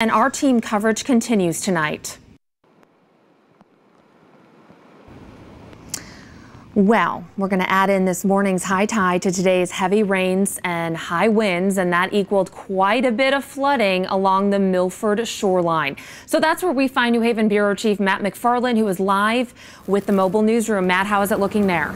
And our team coverage continues tonight. Well, we're going to add in this morning's high tide to today's heavy rains and high winds, and that equaled quite a bit of flooding along the Milford shoreline. So that's where we find New Haven Bureau Chief Matt McFarland, who is live with the mobile newsroom. Matt, how is it looking there?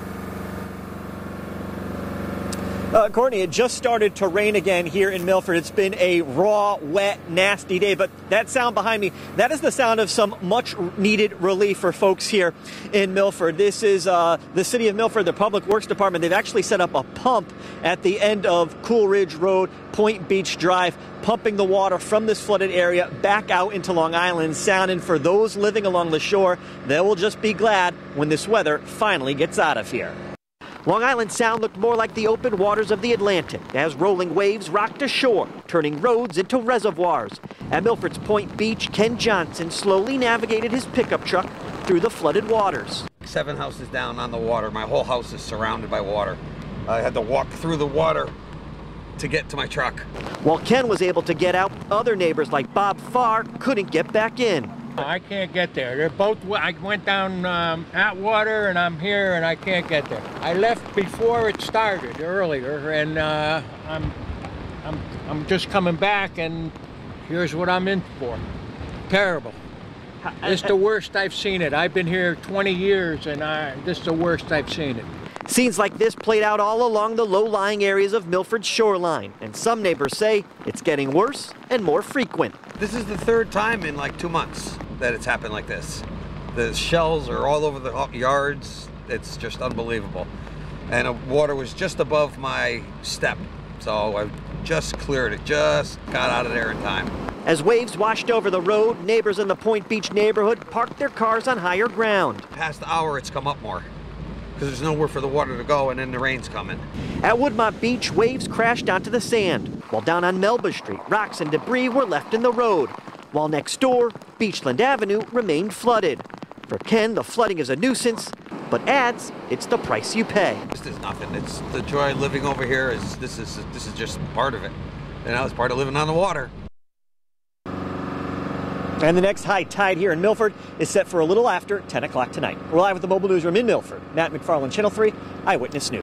Courtney, it just started to rain again here in Milford. It's been a raw, wet, nasty day, but that sound behind me, that is the sound of some much needed relief for folks here in Milford. This is the City of Milford, the Public Works Department. They've actually set up a pump at the end of Coolridge Road, Point Beach Drive, pumping the water from this flooded area back out into Long Island Sound. And for those living along the shore, they will just be glad when this weather finally gets out of here. Long Island Sound looked more like the open waters of the Atlantic as rolling waves rocked ashore, turning roads into reservoirs. At Milford's Point Beach, Ken Johnson slowly navigated his pickup truck through the flooded waters. 7 houses down on the water. My whole house is surrounded by water. I had to walk through the water to get to my truck. While Ken was able to get out, other neighbors like Bob Farr couldn't get back in. I can't get there. They're both. I went down Atwater, and I'm here, and I can't get there. I left before it started earlier, and I'm just coming back, and here's what I'm in for. Terrible. It's the worst I've seen it. I've been here 20 years, and this is the worst I've seen it. Scenes like this played out all along the low-lying areas of Milford's shoreline, and some neighbors say it's getting worse and more frequent. This is the 3rd time in like 2 months that it's happened like this. The shells are all over the yards. It's just unbelievable. And the water was just above my step, so I just cleared it, just got out of there in time. As waves washed over the road, neighbors in the Point Beach neighborhood parked their cars on higher ground. Past the hour, it's come up more, because there's nowhere for the water to go, and then the rain's coming. At Woodmont Beach, waves crashed onto the sand, while down on Melba Street, rocks and debris were left in the road, while next door, Beachland Avenue remained flooded. For Ken, the flooding is a nuisance, but adds it's the price you pay. This is nothing. It's the joy of living over here. This is just part of it. You know, it's part of living on the water. And the next high tide here in Milford is set for a little after 10 o'clock tonight. We're live with the mobile newsroom in Milford. Matt McFarland, Channel 3 Eyewitness News.